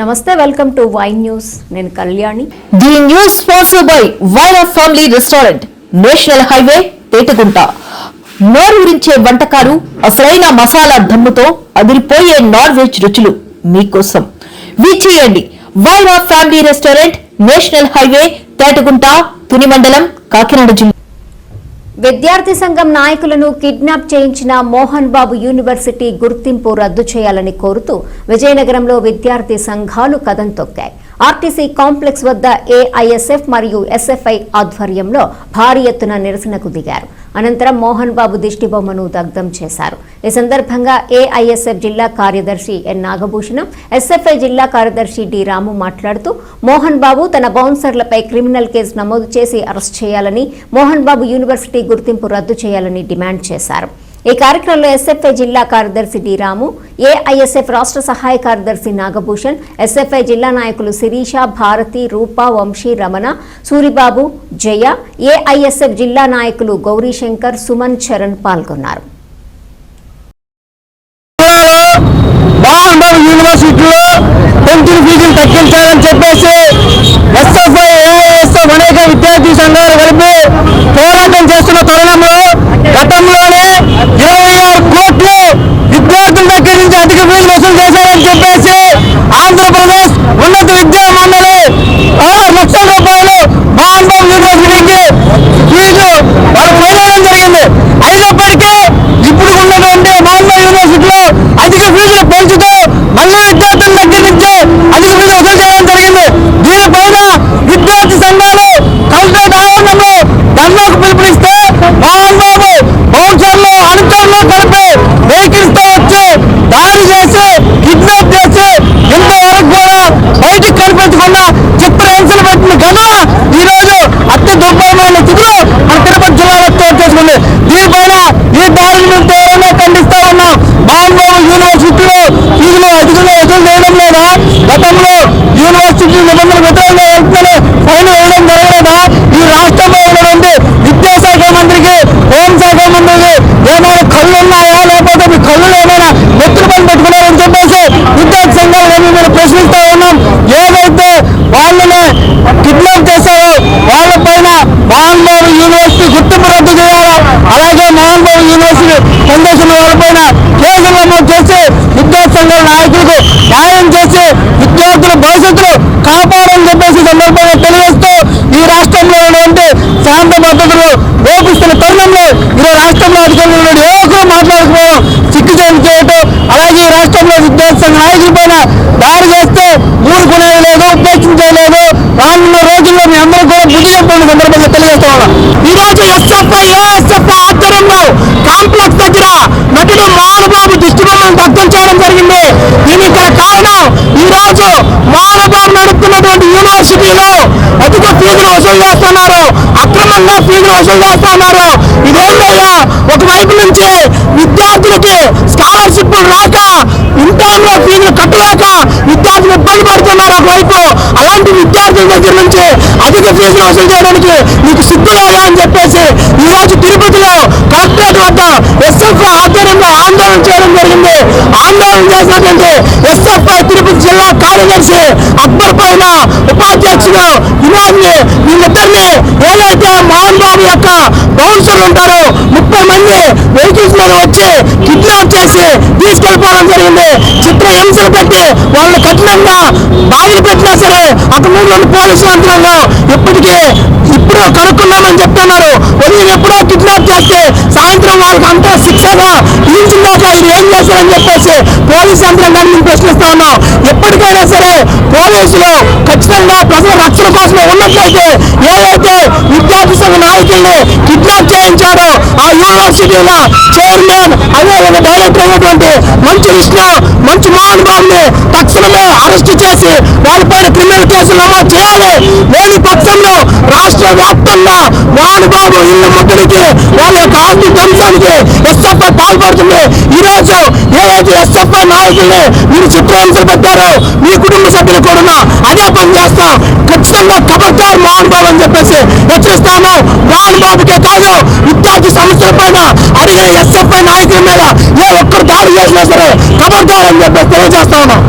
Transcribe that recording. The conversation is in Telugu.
నమస్తే వెల్కమ్ టు వై న్యూస్ నేను Kalyani the news sponsored by Wyra family restaurant national highway Petagunta నోరూరించే వంటకాలు అసలైన మసాలా దమ్ముతో అదిరిపోయే నాన్ వెజ్ రుచులు మీకోసం విచ్చేయండి Wyra family restaurant national highway Petagunta Tuni మండలం కాకినాడ జిల్లా విద్యార్థి సంఘం నాయకులను కిడ్నాప్ చేయించిన మోహన్ బాబు యూనివర్సిటీ గుర్తింపు రద్దు చేయాలని కోరుతూ విజయనగరంలో విద్యార్థి సంఘాలు కదం తొక్కాయి. ఆర్టీసీ కాంప్లెక్స్ వద్ద ఏఐఎస్ఎఫ్ మరియు ఎస్ఎఫ్ఐ ఆధ్వర్యంలో భారీ ఎత్తున నిరసనకు దిగారు. అనంతరం మోహన్ బాబు దిష్టిబొమ్మను దగ్ధం చేశారు. ఈ సందర్భంగా ఏఐఎస్ఎఫ్ జిల్లా కార్యదర్శి ఎన్ నాగభూషణం, ఎస్ఎఫ్ఐ జిల్లా కార్యదర్శి డి రాము మాట్లాడుతూ మోహన్ బాబు తన బౌన్సర్లపై క్రిమినల్ కేసు నమోదు చేసి అరెస్ట్ చేయాలని, మోహన్ బాబు యూనివర్సిటీ గుర్తింపు రద్దు చేయాలని డిమాండ్ చేశారు. ఈ కార్యక్రమంలో ఎస్ఎఫ్ఐ జిల్లా కార్యదర్శి డి రాము, ఏఐఎస్ఎఫ్ రాష్ట్ర సహాయ కార్యదర్శి నాగభూషణ్, ఎస్ఎఫ్ఐ జిల్లా నాయకులు శిరీష, భారతి, రూప, వంశీ, రమణ, సూరిబాబు, జయ, ఏఐఎస్ఎఫ్ జిల్లా నాయకులు గౌరీశంకర్, సుమన్, చరణ్ పాల్గొన్నారు. యూనివర్సిటీలో పెంచిన ఫీజులు తగ్గించాలని చెప్పేసి ఎస్ఎఫ్ఐ, ఏఐఎస్ఎఫ్ అనేక విద్యార్థి సంఘాలు కలిపి పోరాటం చేస్తున్న తరుణంలో గతంలోనే 26 కోట్లు విద్యార్థుల దగ్గర నుంచి అధిక ఫీజులు వసూలు చేశారని చెప్పేసి ఆంధ్రప్రదేశ్ ఉన్నత విద్యా మండలి 6 లక్షల రూపాయలు మోహన్ బాబు యూనివర్సిటీకి ఫీజు వాళ్ళు పోరాడడం జరిగింది. అయినప్పటికీ ఇప్పుడు ఉన్నటువంటి మోహన్ బాబు యూనివర్సిటీలో అధిక ఫీజులు పెంచుతూ మళ్ళీ విద్యార్థుల దగ్గర నుంచి అధిక ఫీజులు వసూలు చేయడం జరిగింది. దీనిపైన విద్యార్థి సంఘాలు కలెక్టరేట్ ఆవరణంలో ధర్నాకు పిలుపునిస్తే మోహన్ బాబు బౌన్సర్లు అనుచరులు కలిపి వెహికల్స్ తో వచ్చి దాడి చేసి కిడ్నాప్ చేసి ఇంతవరకు కూడా బయటికి కనిపించకుండా చిత్రహింసలు పెట్టిన ఘటన ఈ రోజు అతి దుర్భరమైన స్థితిలో మన తిరుపతి జిల్లాలో చోటు చేసుకుంది. దీనిపైన ఈ దాడిని మేము తీవ్రంగా ఖండిస్తా ఉన్నాం. మోహన్ బాబు యూనివర్సిటీలో ఫీజులు అధికంగా వసూలు చేయడం లేదా, గతంలో యూనివర్సిటీ నిబంధనలు వ్యతిరేకంగా వెళ్తేనే ఫైన్ వేయడం జరగలేదా, ఈ రాష్ట్రంలో ఉన్నటువంటి విద్యాశాఖ మంత్రికి, హోంశాఖ మంత్రికి ఏమైనా కళ్ళు ఉన్నాయా, లేకపోతే మీ కళ్ళు ఏమైనా నెత్తులు పని పెట్టుకున్నారని చెప్పేసి విద్యార్థి సంఘాలు మేము ప్రశ్నిస్తా ఉన్నాం. ఏదైతే వాళ్ళని కిడ్నాప్ చేశారో వాళ్ళ పైన మోహన్ బాబు యూనివర్సిటీ గుర్తింపు రద్దు చేయాలా, అలాగే మోహన్ బాబు యూనివర్సిటీ పనిచేసిన వాళ్ళపైన కేసులు నమోదు చేసి విద్యార్థి సంఘాల నాయకులకు న్యాయం చేసి విద్యార్థుల భవిష్యత్తును కాపాడని చెప్పేసి సందర్భంగా తెలియజేస్తూ ఈ రాష్ట్రంలో ఉన్నటువంటి శాంత భద్రతలు లోపిస్తున్న తరుణంలో ఈరోజు రాష్ట్రంలో అధికారులు ఏ ఒక్కరు మాట్లాడకపోవడం చేయటం, అలాగే ఈ రాష్ట్రంలో విద్యార్థి సంఘ నాయకుల పైన దాడి చేస్తే ఊరుకునేది లేదు, ఉపేక్షించలేదు. రానున్న రోజుల్లో మీ అందరూ కూడా బుద్ధి చెప్పిన సందర్భంగా తెలియజేస్తా ఉన్నాం. ఈ రోజు ఎస్ఎఫ్ఐ, ఏఎస్ఎఫ్ఐ ఆధ్వర్యంలో కాంప్లెక్స్ దగ్గర నటుడు మోహన్ బాబు దిష్టిబొమ్మను దగ్ధం చేయడం జరిగింది. దీనికి కారణం ఈ రోజు మోహన్ బాబు నడుపుతున్నటువంటి యూనివర్సిటీలో అధిక ఫీజులు వసూలు చేస్తున్నారు, అక్రమంగా ఫీజులు వసూలు చేస్తున్నారు. ఇదేంటయ్యా, ఒకవైపు నుంచి విద్యార్థులకి స్కాలర్షిప్ రాక, ఇంటర్లో ఫీజులు కట్టలేక విద్యార్థులు ఇబ్బంది పడుతున్నారు ఒకవైపు. అలాంటి విద్యార్థుల దగ్గర నుంచి అధిక ఫీజులు వసూలు చేయడానికి మీకు సిగ్గులేదా అని చెప్పేసి ఈ రోజు తిరుపతిలో కలెక్టరేట్ వద్ద ఎస్ఎఫ్ఐ ఆధ్వర్యంలో ఆందోళన చేయడం జరిగింది. ఆందోళన చేసినటువంటి ఎస్ఎఫ్ఐ తిరుపతి జిల్లా కార్యదర్శి అక్బర్ పైన ఉపాధ్యక్షుడు వినోద్ని, వీళ్ళిద్దరిని ఏదైతే మోహన్ బాబు యొక్క బౌన్సర్లు ఉంటారో 30 మంది వెహికల్స్ మీద వచ్చి కిడ్నాప్ చేసి తీసుకెళ్లిపోవడం జరిగింది. చిత్రహింసలు పెట్టి వాళ్ళు కఠినంగా బాధలు పెట్టినా సరే అక్కడ నుండి పోలీసు యంత్రాంగం ఇప్పుడు కనుక్కున్నామని చెప్తున్నారు. ఉదయం ఎప్పుడో కిడ్నాప్ చేస్తే సాయంత్రం వాళ్ళకి అంతా శిక్షగా తీర్చిందాక ఇది ఏం చేస్తారని చెప్పేసి పోలీసు యంత్రాంగాన్ని మేము ప్రశ్నిస్తా ఉన్నాం. ఎప్పటికైనా సరే పోలీసులు ఖచ్చితంగా ప్రజల రక్షణ కోసమే ఉన్నట్లయితే ఏదైతే విద్యార్థి సంఘ నాయకుల్ని కిడ్నాప్ చేయించారో ఆ యూనివర్సిటీల చైర్మన్ అదేవిధంగా డైరెక్టర్ అయినటువంటి మంచి విష్ణు, మంచి మోహన్ బాబుని తక్షణమే అరెస్ట్ చేసి వాళ్ళపైన క్రిమినల్ కేసులు నమోదు చేయాలి. లేని పక్షంలో రాష్ట్ర వ్యాప్తంగా మోహన్ బాబు ఇళ్ల ముట్టడికి, వాళ్ళ యొక్క ఆస్తి ధ్వంసానికి ఎస్ఎఫ్ఐ పాల్పడుతుంది. ఈ రోజు ఏదైతే ఎస్ఎఫ్ఐ నాయకుల్ని మీరు చిత్రహింసలు పెట్టారో మీ కుటుంబ సభ్యులు కూడా అదే పని చేస్తాం. ఖచ్చితంగా ఖబర్దార్ మోహన్ బాబు అని చెప్పేసి హెచ్చరిస్తాము. మోహన్ బాబుకే కాదు, విద్యార్థి సమస్యల పైన అడిగే ఎస్ఎఫ్ఐ నాయకుల మీద ఏ ఒక్కరు దాడి చేసినా సరే ఖబర్దార్ అని చెప్పేసి తెలియజేస్తా ఉన్నాం.